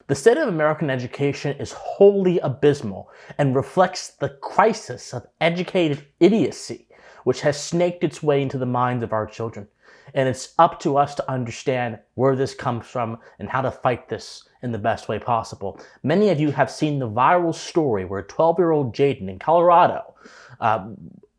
The state of American education is wholly abysmal and reflects the crisis of educated idiocy, which has snaked its way into the minds of our children. And it's up to us to understand where this comes from and how to fight this in the best way possible. Many of you have seen the viral story where 12-year-old Jaden in Colorado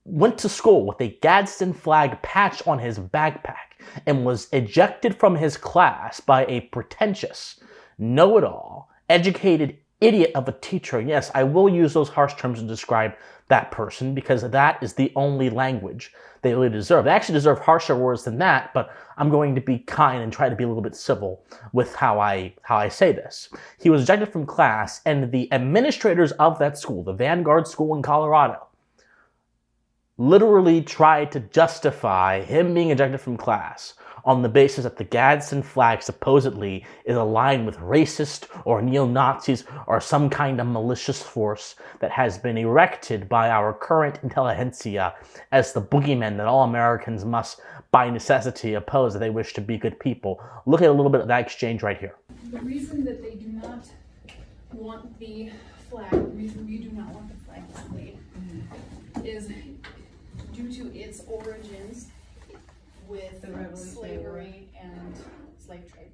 went to school with a Gadsden flag patch on his backpack and was ejected from his class by a pretentious, know-it-all, educated idiot of a teacher. And yes, I will use those harsh terms to describe that person because that is the only language they really deserve. They actually deserve harsher words than that, but I'm going to be kind and try to be a little bit civil with how I say this. He was ejected from class, and the administrators of that school, the Vanguard School in Colorado, literally tried to justify him being ejected from class on the basis that the Gadsden flag supposedly is aligned with racist or neo-Nazis or some kind of malicious force that has been erected by our current intelligentsia as the boogeyman that all Americans must, by necessity, oppose if they wish to be good people. Look at a little bit of that exchange right here. The reason that they do not want the flag, the reason we do not want the flag displayed, is due to its origins with slavery and slave trade.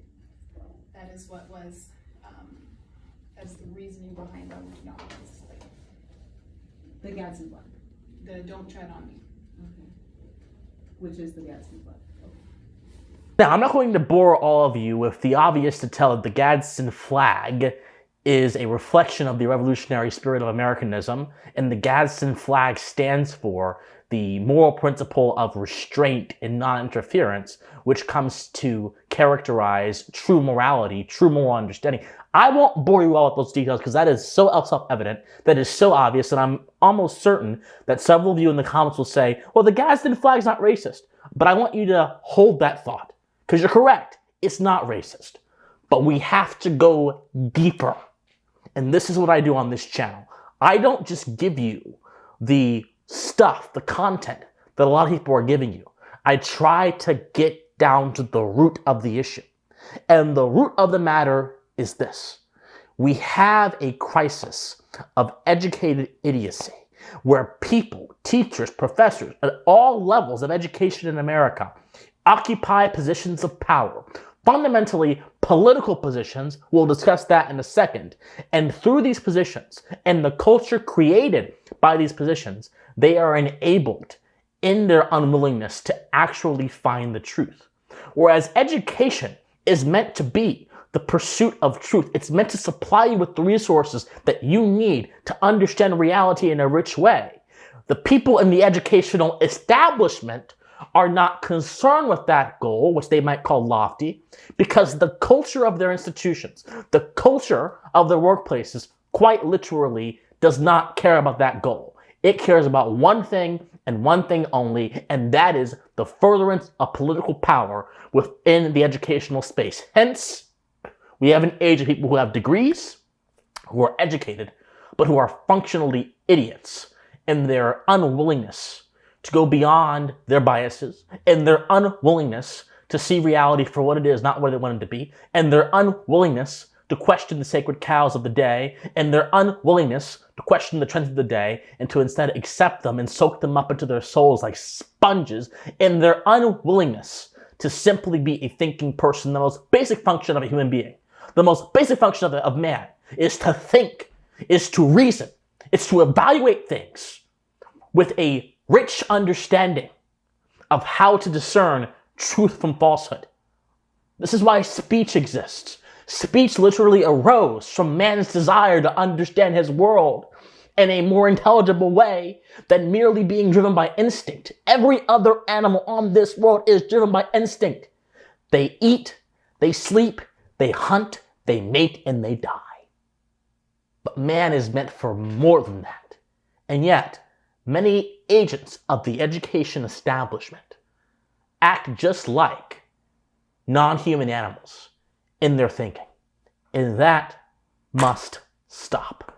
That is what was, as the reasoning behind why we do not want this displayed. The Gadsden flag. The "Don't Tread on Me." Okay. Which is the Gadsden flag. Okay. Now, I'm not going to bore all of you with the obvious detail that the Gadsden flag is a reflection of the revolutionary spirit of Americanism, and the Gadsden flag stands for the moral principle of restraint and non-interference, which comes to characterize true morality, true moral understanding. I won't bore you all with those details because that is so self-evident, that is so obvious, that I'm almost certain that several of you in the comments will say, well, the Gadsden flag's not racist. But I want you to hold that thought, because you're correct. It's not racist. But we have to go deeper. And this is what I do on this channel. I don't just give you the stuff, the content that a lot of people are giving you. I try to get down to the root of the issue. And the root of the matter is this. We have a crisis of educated idiocy where people, teachers, professors at all levels of education in America occupy positions of power, fundamentally political positions. We'll discuss that in a second. And through these positions and the culture created by these positions, they are enabled in their unwillingness to actually find the truth. Whereas education is meant to be the pursuit of truth. It's meant to supply you with the resources that you need to understand reality in a rich way. The people in the educational establishment are not concerned with that goal, which they might call lofty, because the culture of their institutions, the culture of their workplaces, quite literally does not care about that goal. It cares about one thing and one thing only, and that is the furtherance of political power within the educational space. Hence, we have an age of people who have degrees, who are educated, but who are functionally idiots in their unwillingness to go beyond their biases, and their unwillingness to see reality for what it is, not what they want it to be, and their unwillingness to question the sacred cows of the day, and their unwillingness to question the trends of the day, and to instead accept them and soak them up into their souls like sponges, and their unwillingness to simply be a thinking person. The most basic function of a human being, the most basic function of man, is to think, is to reason, is to evaluate things with a rich understanding of how to discern truth from falsehood. This is why speech exists. Speech literally arose from man's desire to understand his world in a more intelligible way than merely being driven by instinct. Every other animal on this world is driven by instinct. They eat, they sleep, they hunt, they mate, and they die. But man is meant for more than that. And yet, many agents of the education establishment act just like non-human animals in their thinking. And that must stop.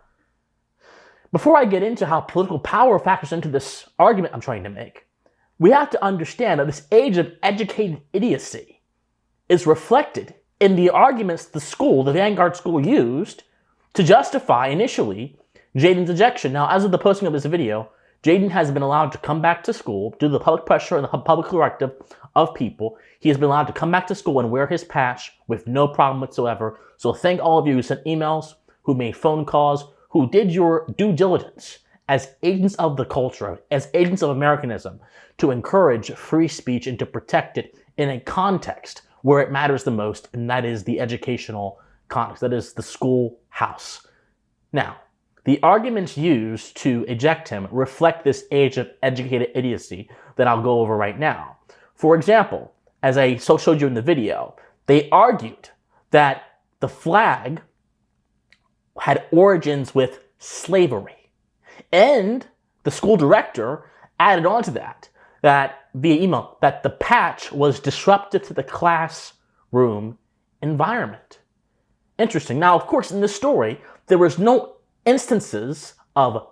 Before I get into how political power factors into this argument I'm trying to make, we have to understand that this age of educated idiocy is reflected in the arguments the Vanguard school used to justify initially Jaden's ejection. Now, as of the posting of this video, Jaden has been allowed to come back to school due to the public pressure and the public directive of people. He has been allowed to come back to school and wear his patch with no problem whatsoever. So thank all of you who sent emails, who made phone calls, who did your due diligence as agents of the culture, as agents of Americanism, to encourage free speech and to protect it in a context where it matters the most, and that is the educational context, that is the schoolhouse. Now, the arguments used to eject him reflect this age of educated idiocy that I'll go over right now. For example, as I showed you in the video, they argued that the flag had origins with slavery. And the school director added on to that via email, that the patch was disruptive to the classroom environment. Interesting. Now, of course, in this story, there was no instances of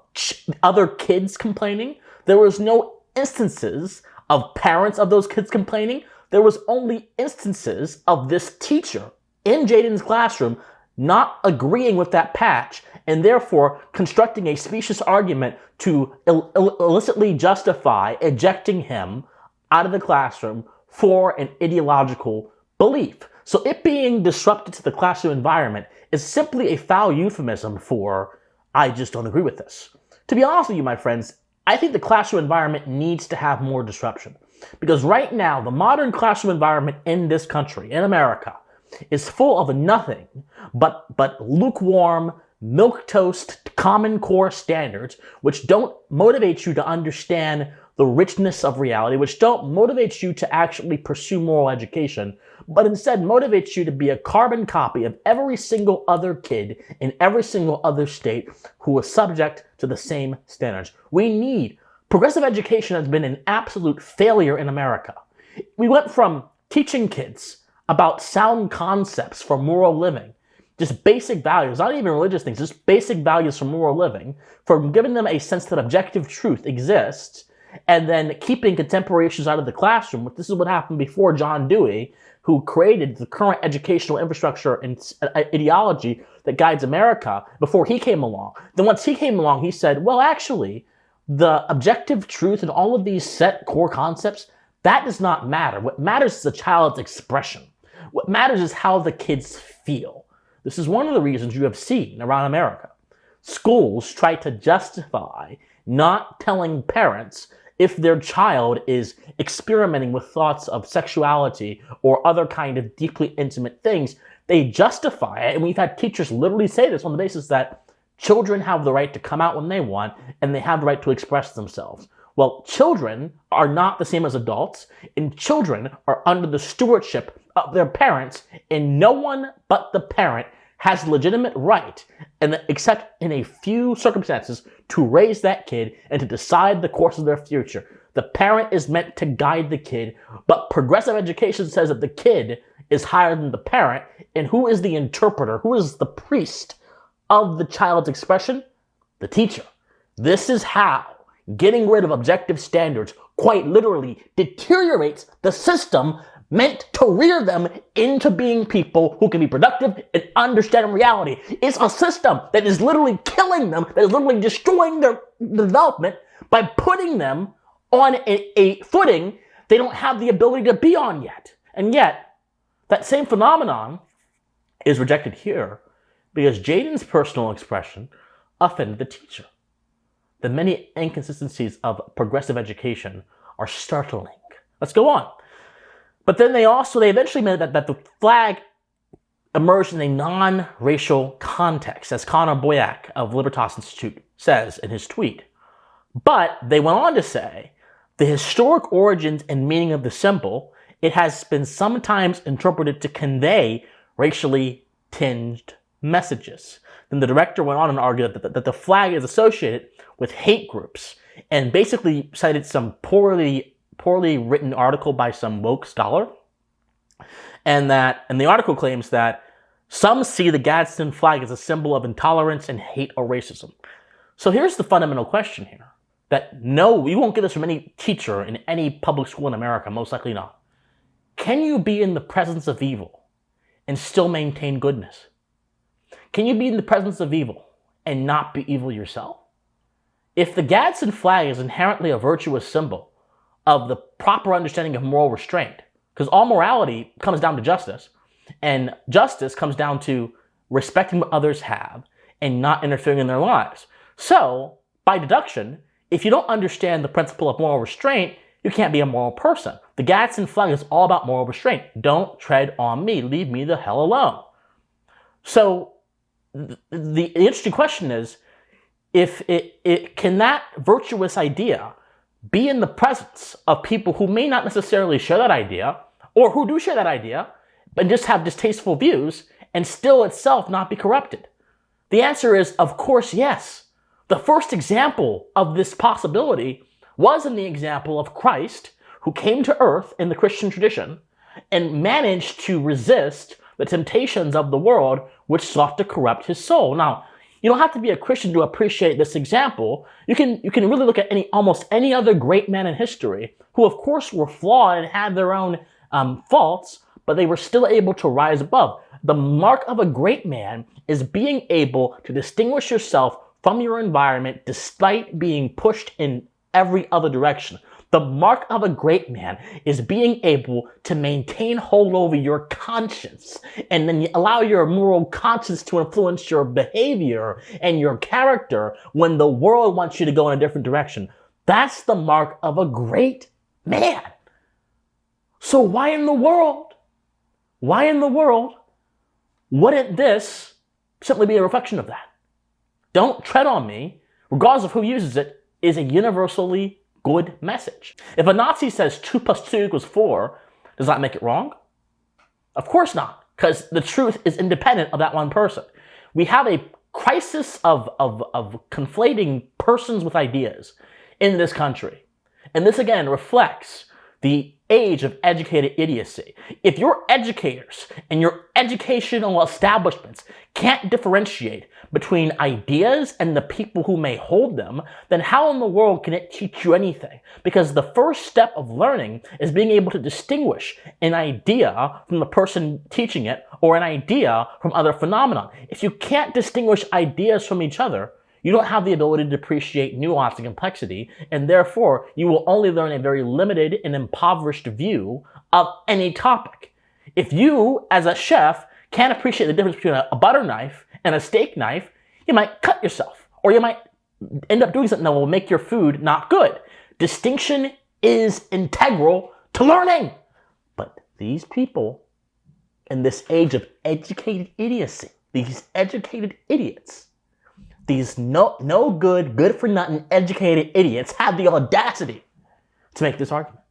other kids complaining. There was no instances of parents of those kids complaining. There was only instances of this teacher in Jaden's classroom not agreeing with that patch and therefore constructing a specious argument to illicitly justify ejecting him out of the classroom for an ideological belief. So it being disrupted to the classroom environment is simply a foul euphemism for, I just don't agree with this. To be honest with you, my friends, I think the classroom environment needs to have more disruption. Because right now, the modern classroom environment in this country, in America, is full of nothing but lukewarm, milquetoast, common core standards, which don't motivate you to understand the richness of reality, which don't motivate you to actually pursue moral education, but instead motivates you to be a carbon copy of every single other kid in every single other state who is subject to the same standards. Progressive education has been an absolute failure in America. We went from teaching kids about sound concepts for moral living, just basic values, not even religious things, just basic values for moral living, from giving them a sense that objective truth exists, and then keeping contemporary issues out of the classroom. This is what happened before John Dewey, who created the current educational infrastructure and ideology that guides America, before he came along. Then once he came along, he said, well, actually, the objective truth and all of these set core concepts, that does not matter. What matters is a child's expression. What matters is how the kids feel. This is one of the reasons you have seen around America schools try to justify not telling parents if their child is experimenting with thoughts of sexuality or other kind of deeply intimate things. They justify it, and we've had teachers literally say this on the basis that children have the right to come out when they want, and they have the right to express themselves. Well, children are not the same as adults, and children are under the stewardship of their parents, and no one but the parent has legitimate right, except in a few circumstances, to raise that kid and to decide the course of their future. The parent is meant to guide the kid, but progressive education says that the kid is higher than the parent, and who is the interpreter? Who is the priest of the child's expression? The teacher. This is how getting rid of objective standards quite literally deteriorates the system meant to rear them into being people who can be productive and understand reality. It's a system that is literally killing them, that is literally destroying their development by putting them on a footing they don't have the ability to be on yet. And yet, that same phenomenon is rejected here because Jaden's personal expression offended the teacher. The many inconsistencies of progressive education are startling. Let's go on. But then they eventually made that the flag emerged in a non-racial context, as Connor Boyack of Libertas Institute says in his tweet. But they went on to say, the historic origins and meaning of the symbol, it has been sometimes interpreted to convey racially tinged messages. Then the director went on and argued that the flag is associated with hate groups, and basically cited some poorly written article by some woke scholar, and the article claims that some see the Gadsden flag as a symbol of intolerance and hate or racism. So here's the fundamental question here, that no, you won't get this from any teacher in any public school in America, most likely not. Can you be in the presence of evil and still maintain goodness? Can you be in the presence of evil and not be evil yourself? If the Gadsden flag is inherently a virtuous symbol of the proper understanding of moral restraint, because all morality comes down to justice, and justice comes down to respecting what others have and not interfering in their lives. So, by deduction, if you don't understand the principle of moral restraint, you can't be a moral person. The Gadsden flag is all about moral restraint. Don't tread on me. Leave me the hell alone. So, the interesting question is, if can that virtuous idea be in the presence of people who may not necessarily share that idea, or who do share that idea, but just have distasteful views, and still itself not be corrupted? The answer is, of course, yes. The first example of this possibility was in the example of Christ, who came to earth in the Christian tradition and managed to resist the temptations of the world which sought to corrupt his soul. Now, you don't have to be a Christian to appreciate this example. You can really look at almost any other great man in history who, of course, were flawed and had their own faults, but they were still able to rise above. The mark of a great man is being able to distinguish yourself from your environment despite being pushed in every other direction. The mark of a great man is being able to maintain hold over your conscience and then allow your moral conscience to influence your behavior and your character when the world wants you to go in a different direction. That's the mark of a great man. So why in the world wouldn't this simply be a reflection of that? Don't tread on me, regardless of who uses it, is a universally good message. If a Nazi says 2 + 2 = 4, does that make it wrong? Of course not, because the truth is independent of that one person. We have a crisis of conflating persons with ideas in this country. And this again reflects the age of educated idiocy. If your educators and your educational establishments can't differentiate between ideas and the people who may hold them, then how in the world can it teach you anything? Because the first step of learning is being able to distinguish an idea from the person teaching it or an idea from other phenomena. If you can't distinguish ideas from each other, you don't have the ability to appreciate nuance and complexity, and therefore you will only learn a very limited and impoverished view of any topic. If you, as a chef, can't appreciate the difference between a butter knife and a steak knife, you might cut yourself, or you might end up doing something that will make your food not good. Distinction is integral to learning. But these people, in this age of educated idiocy, these educated idiots, these no good, good for nothing, educated idiots have the audacity to make this argument.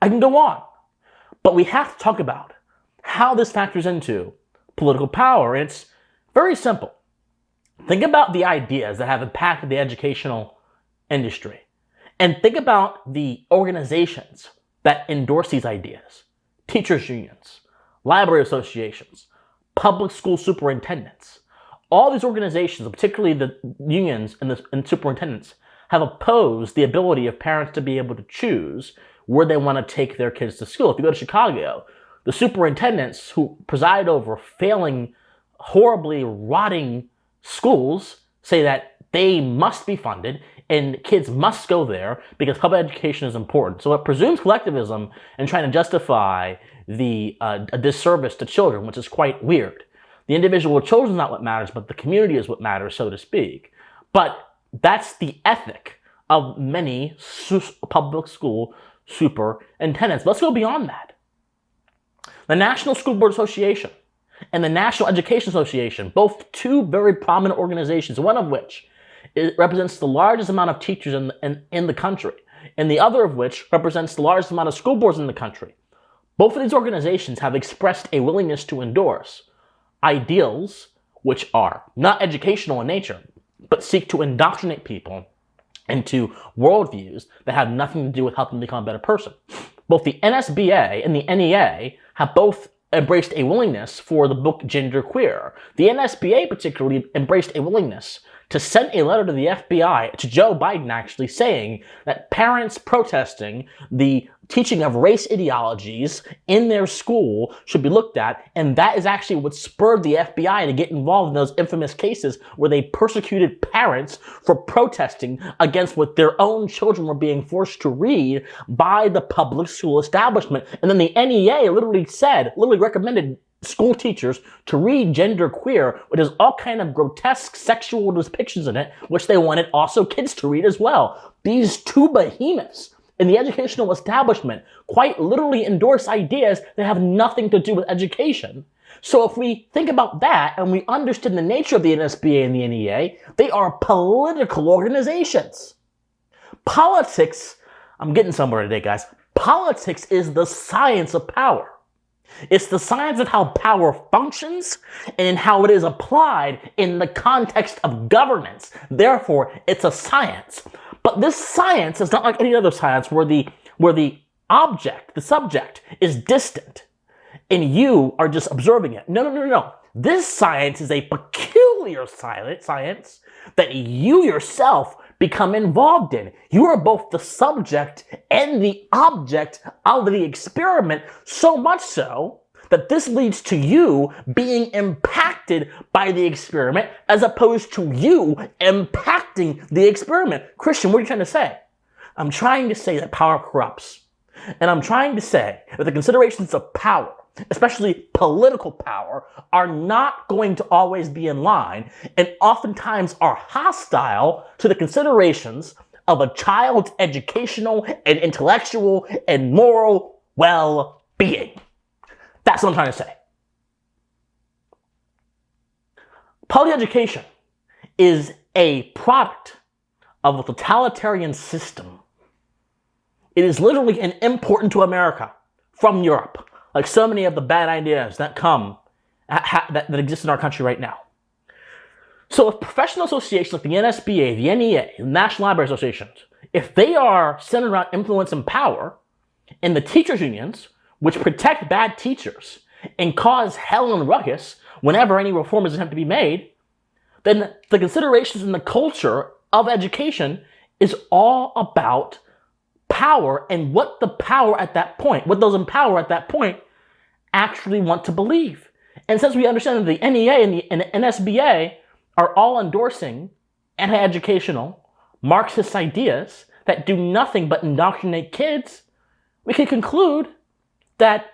I can go on, but we have to talk about how this factors into political power. And it's very simple. Think about the ideas that have impacted the educational industry, and think about the organizations that endorse these ideas: teachers' unions, library associations, public school superintendents. All these organizations, particularly the unions and superintendents, have opposed the ability of parents to be able to choose where they want to take their kids to school. If you go to Chicago, the superintendents who preside over failing, horribly rotting schools say that they must be funded and kids must go there because public education is important. So it presumes collectivism and trying to justify a disservice to children, which is quite weird. The individual children is not what matters, but the community is what matters, so to speak. But that's the ethic of many public school superintendents. Let's go beyond that. The National School Board Association and the National Education Association, both two very prominent organizations, one of which represents the largest amount of teachers in the country, and the other of which represents the largest amount of school boards in the country. Both of these organizations have expressed a willingness to endorse ideals which are not educational in nature, but seek to indoctrinate people into worldviews that have nothing to do with helping them become a better person. Both the NSBA and the NEA have both embraced a willingness for the book Genderqueer. The NSBA particularly embraced a willingness to send a letter to the FBI, to Joe Biden actually, saying that parents protesting the teaching of race ideologies in their school should be looked at, and that is actually what spurred the FBI to get involved in those infamous cases where they persecuted parents for protesting against what their own children were being forced to read by the public school establishment. And then the NEA literally recommended school teachers to read Gender Queer, which has all kind of grotesque sexual depictions in it, which they wanted also kids to read as well. These two behemoths in the educational establishment quite literally endorse ideas that have nothing to do with education. So if we think about that and we understand the nature of the NSBA and the NEA, they are political organizations. Politics, I'm getting somewhere today, guys. Politics is the science of power. It's the science of how power functions and how it is applied in the context of governance. Therefore, it's a science. But this science is not like any other science where the subject is distant and you are just observing it. No. This science is a peculiar science that you yourself become involved in. You are both the subject and the object of the experiment, so much so that this leads to you being impacted by the experiment as opposed to you impacting the experiment. Christian, what are you trying to say? I'm trying to say that power corrupts. And I'm trying to say that the considerations of power, especially political power, are not going to always be in line and oftentimes are hostile to the considerations of a child's educational and intellectual and moral well-being. That's what I'm trying to say. Public education is a product of a totalitarian system. It is literally an import into America from Europe, like so many of the bad ideas that that exist in our country right now. So if professional associations like the NSBA, the NEA, the National Library Associations, if they are centered around influence and power, and the teachers' unions, which protect bad teachers and cause hell and ruckus whenever any reform is attempted to be made, then the considerations in the culture of education is all about power and what those in power at that point actually want to believe. And since we understand that the NEA and the NSBA are all endorsing anti-educational Marxist ideas that do nothing but indoctrinate kids, we can conclude that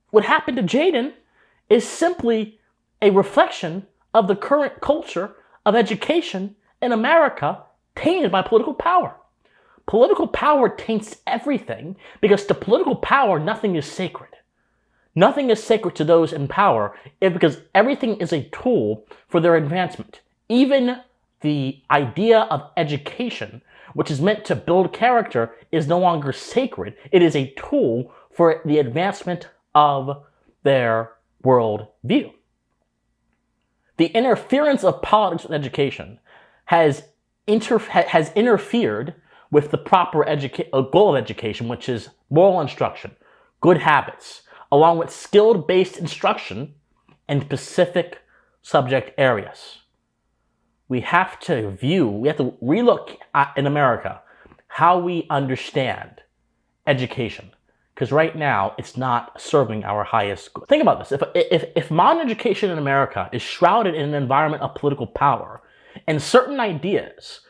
what happened to Jaden is simply a reflection of the current culture of education in America tainted by political power. Political power taints everything because to political power, nothing is sacred. Nothing is sacred to those in power because everything is a tool for their advancement. Even the idea of education, which is meant to build character, is no longer sacred. It is a tool for the advancement of their world view. The interference of politics with education has interfered with the proper goal of education, which is moral instruction, good habits, along with skill-based instruction in specific subject areas. We have to relook at, in America, how we understand education. Because right now, it's not serving our highest good. Think about this. If modern education in America is shrouded in an environment of political power, and certain ideas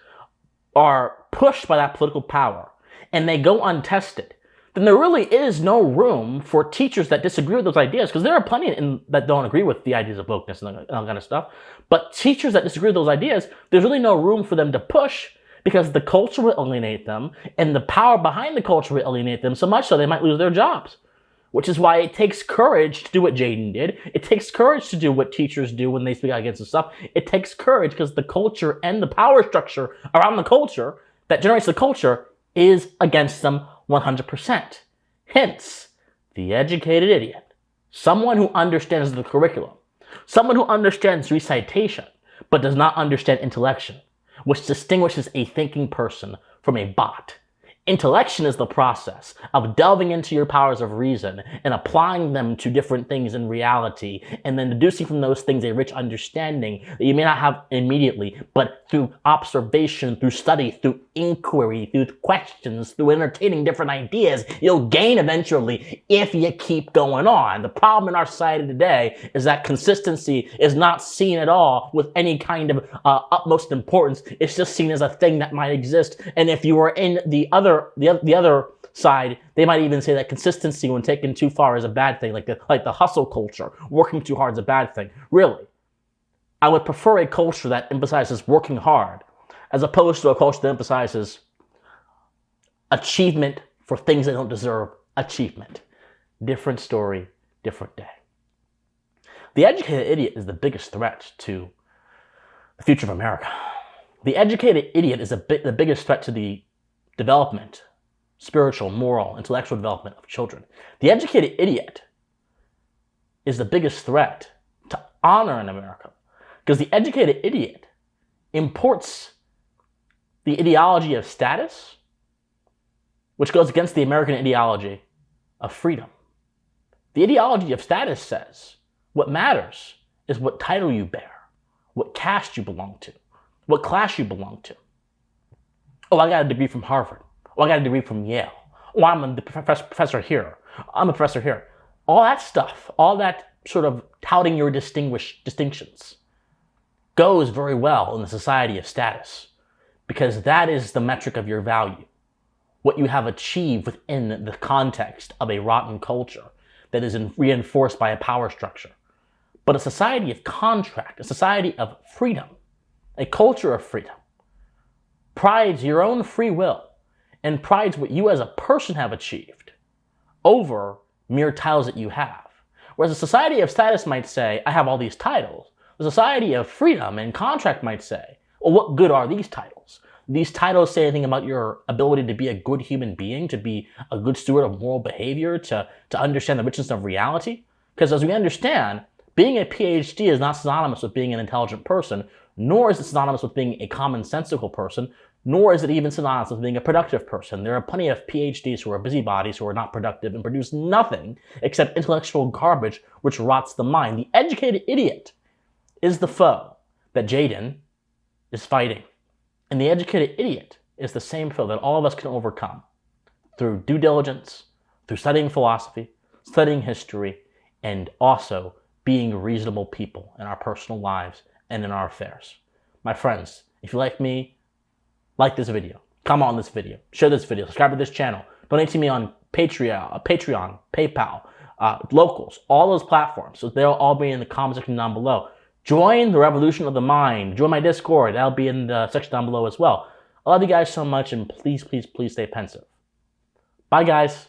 are pushed by that political power, and they go untested, then there really is no room for teachers that disagree with those ideas, because there are plenty that don't agree with the ideas of wokeness and all kind of stuff. But teachers that disagree with those ideas, there's really no room for them to push, because the culture will alienate them, and the power behind the culture will alienate them so much so they might lose their jobs. Which is why it takes courage to do what Jaden did. It takes courage to do what teachers do when they speak out against this stuff. It takes courage because the culture and the power structure around the culture that generates the culture is against them 100%. Hence, the educated idiot. Someone who understands the curriculum. Someone who understands recitation, but does not understand intellection, which distinguishes a thinking person from a bot. Intellection is the process of delving into your powers of reason and applying them to different things in reality, and then deducing from those things a rich understanding that you may not have immediately, but through observation, through study, through inquiry, through questions, through entertaining different ideas, you'll gain eventually if you keep going on. The problem in our society today is that consistency is not seen at all with any kind of utmost importance. It's just seen as a thing that might exist. And if you were in the other side, they might even say that consistency, when taken too far, is a bad thing, like the hustle culture. Working too hard is a bad thing. Really, I would prefer a culture that emphasizes working hard as opposed to a culture that emphasizes achievement for things that don't deserve achievement. Different story, different day. The educated idiot is the biggest threat to the future of America. The educated idiot is the biggest threat to the development, spiritual, moral, intellectual development of children. The educated idiot is the biggest threat to honor in America, because the educated idiot imports the ideology of status, which goes against the American ideology of freedom. The ideology of status says what matters is what title you bear, what caste you belong to, what class you belong to. Oh, I got a degree from Harvard. Oh, I got a degree from Yale. Oh, I'm a professor here. I'm a professor here. All that stuff, all that sort of touting your distinctions goes very well in the society of status, because that is the metric of your value, what you have achieved within the context of a rotten culture that is reinforced by a power structure. But a society of contract, a society of freedom, a culture of freedom, prides your own free will and prides what you as a person have achieved over mere titles that you have. Whereas a society of status might say, I have all these titles. The society of freedom and contract might say, well, what good are these titles? These titles say anything about your ability to be a good human being, to be a good steward of moral behavior, to understand the richness of reality? Because as we understand, being a PhD is not synonymous with being an intelligent person, nor is it synonymous with being a commonsensical person, nor is it even synonymous with being a productive person. There are plenty of PhDs who are busybodies, who are not productive and produce nothing except intellectual garbage which rots the mind. The educated idiot is the foe that Jaden is fighting. And the educated idiot is the same foe that all of us can overcome through due diligence, through studying philosophy, studying history, and also being reasonable people in our personal lives and in our affairs. My friends, if you like me, like this video, comment on this video, share this video, subscribe to this channel, donate to me on Patreon, PayPal, Locals, all those platforms. So they'll all be in the comment section down below. Join the revolution of the mind. Join my Discord. That'll be in the section down below as well. I love you guys so much, and please, please, please stay pensive. Bye, guys.